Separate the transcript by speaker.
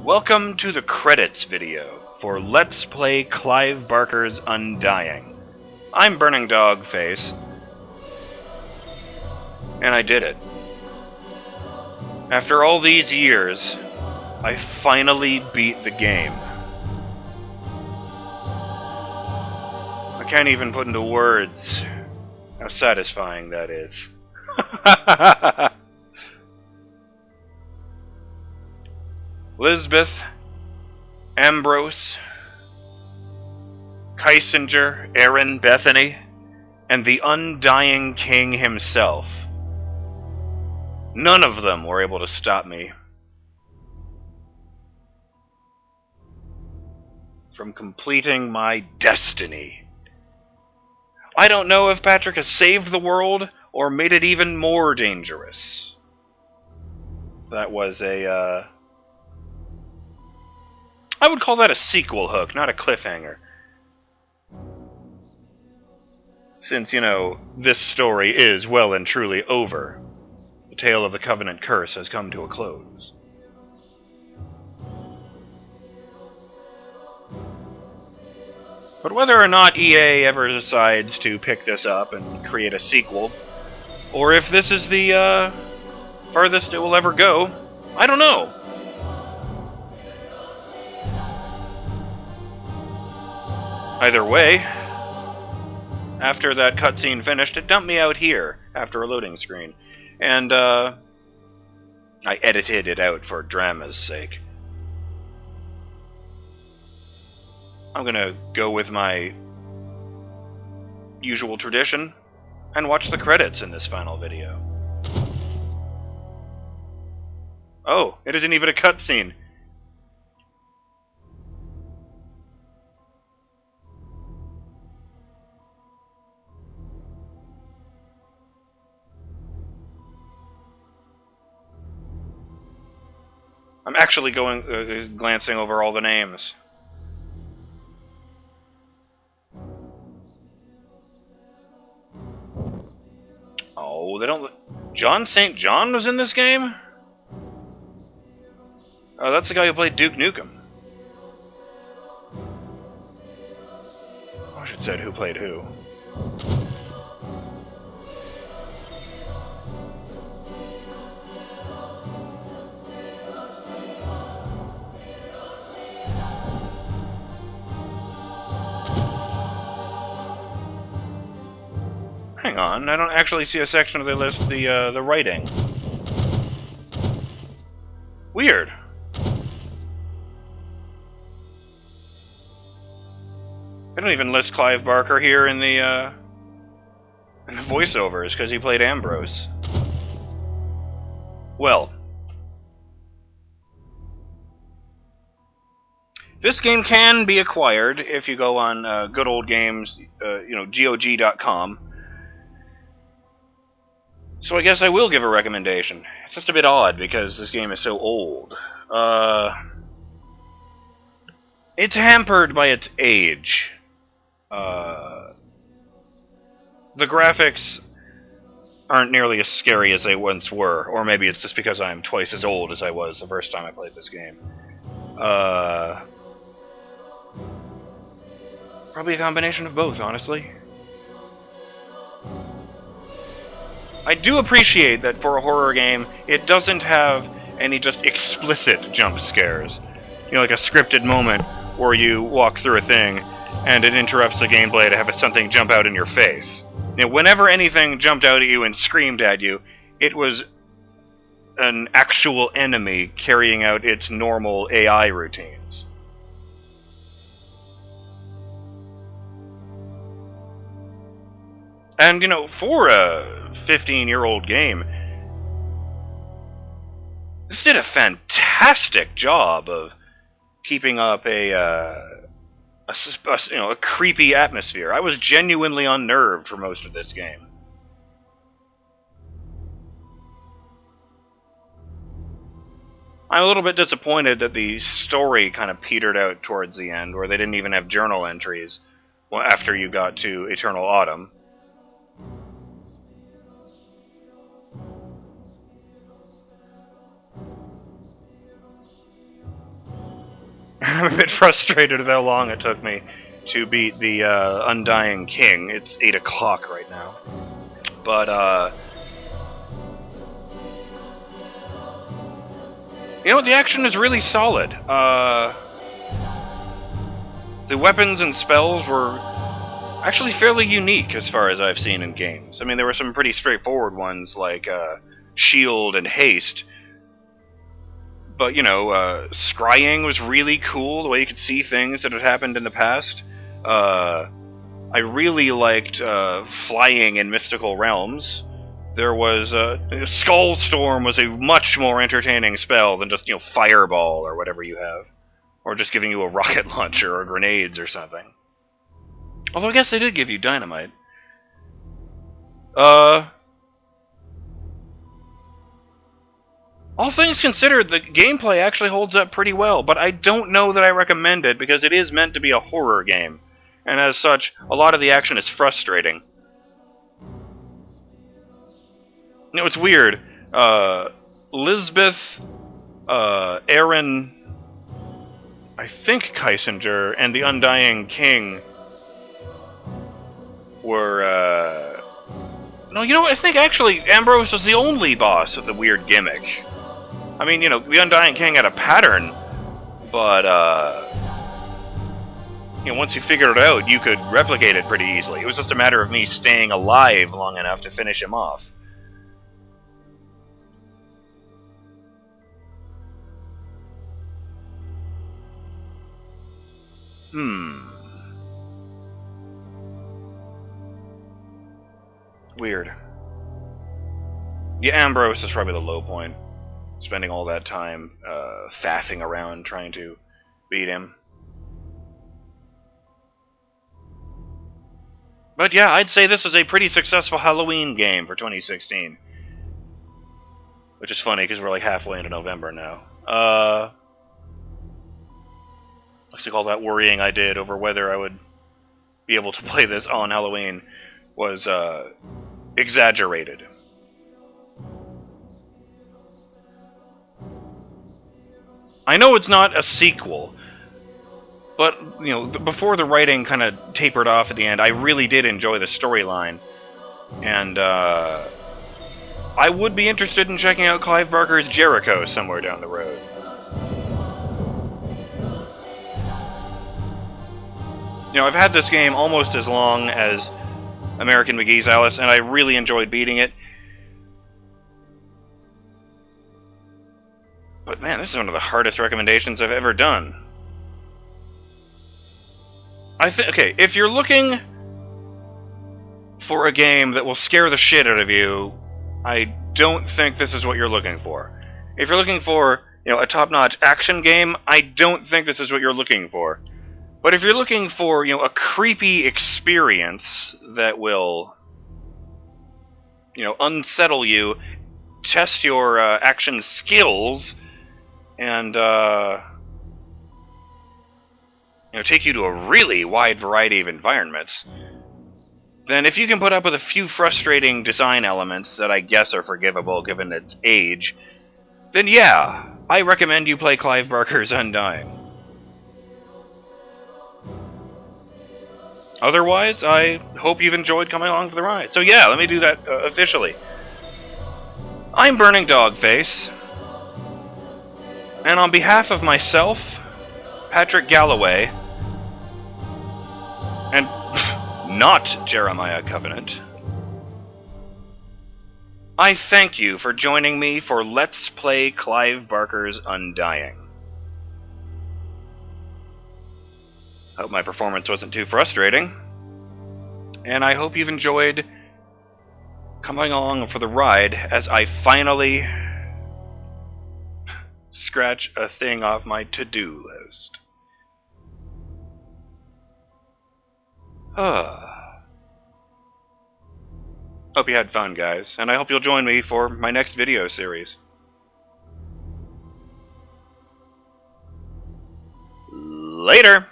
Speaker 1: Welcome to the credits video for Let's Play Clive Barker's Undying. I'm BurningDogFace, and I did it. After all these years, I finally beat the game. I can't even put into words how satisfying that is. Lisbeth, Ambrose, Kissinger, Aaron, Bethany, and the Undying King himself. None of them were able to stop me from completing my destiny. I don't know if Patrick has saved the world or made it even more dangerous. That was I would call that a sequel hook, not a cliffhanger. Since, this story is well and truly over. The tale of the Covenant curse has come to a close. But whether or not EA ever decides to pick this up and create a sequel, or if this is the farthest it will ever go, I don't know. Either way, after that cutscene finished, it dumped me out here after a loading screen. And, I edited it out for drama's sake. I'm gonna go with my usual tradition and watch the credits in this final video. Oh, it isn't even a cutscene. I'm actually glancing over all the names. Oh, they don't... John St. John was in this game? Oh, that's the guy who played Duke Nukem. I should have said who played who. Hang on, I don't actually see a section of the list, the writing. Weird. They don't even list Clive Barker here in the voiceovers, because he played Ambrose. Well, this game can be acquired if you go on good old games, GOG.com. So I guess I will give a recommendation. It's just a bit odd because this game is so old. It's hampered by its age. The graphics aren't nearly as scary as they once were, or maybe it's just because I'm twice as old as I was the first time I played this game. Probably a combination of both, honestly. I do appreciate that for a horror game, it doesn't have any just explicit jump scares. Like a scripted moment where you walk through a thing and it interrupts the gameplay to have something jump out in your face. Whenever anything jumped out at you and screamed at you, it was an actual enemy carrying out its normal AI routines. And, for a 15-year-old game, this did a fantastic job of keeping up a creepy atmosphere. I was genuinely unnerved for most of this game. I'm a little bit disappointed that the story kind of petered out towards the end, where they didn't even have journal entries after you got to Eternal Autumn. I'm a bit frustrated with how long it took me to beat the Undying King. It's 8 o'clock right now. But, you know, the action is really solid. The weapons and spells were actually fairly unique as far as I've seen in games. I mean, there were some pretty straightforward ones like Shield and Haste. But, you know, scrying was really cool, the way you could see things that had happened in the past. I really liked flying in mystical realms. There was Skullstorm was a much more entertaining spell than just, you know, Fireball or whatever you have. Or just giving you a rocket launcher or grenades or something. Although I guess they did give you dynamite. All things considered, the gameplay actually holds up pretty well, but I don't know that I recommend it because it is meant to be a horror game. And as such, a lot of the action is frustrating. You know, it's weird. Lisbeth, Aaron, I think Kissinger, and the Undying King were, no, you know what? I think actually Ambrose was the only boss with a weird gimmick. I mean, you know, the Undying King had a pattern, but, you know, once you figured it out, you could replicate it pretty easily. It was just a matter of me staying alive long enough to finish him off. Weird. Yeah, Ambrose is probably the low point. Spending all that time faffing around trying to beat him. But yeah, I'd say this is a pretty successful Halloween game for 2016. Which is funny because we're like halfway into November now. Looks like all that worrying I did over whether I would be able to play this on Halloween was exaggerated. I know it's not a sequel, but, you know, before the writing kind of tapered off at the end, I really did enjoy the storyline. And, I would be interested in checking out Clive Barker's Jericho somewhere down the road. You know, I've had this game almost as long as American McGee's Alice, and I really enjoyed beating it. But man, this is one of the hardest recommendations I've ever done. Okay, if you're looking for a game that will scare the shit out of you, I don't think this is what you're looking for. If you're looking for, you know, a top-notch action game, I don't think this is what you're looking for. But if you're looking for, you know, a creepy experience that will, you know, unsettle you, test your action skills, and, you know, take you to a really wide variety of environments, then if you can put up with a few frustrating design elements that I guess are forgivable given its age, then yeah, I recommend you play Clive Barker's Undying. Otherwise, I hope you've enjoyed coming along for the ride. So yeah, let me do that officially. I'm BurningDogFace, and on behalf of myself, Patrick Galloway, and not Jeremiah Covenant, I thank you for joining me for Let's Play Clive Barker's Undying. Hope my performance wasn't too frustrating, and I hope you've enjoyed coming along for the ride as I finally scratch a thing off my to-do list. Hope you had fun, guys, and I hope you'll join me for my next video series. Later!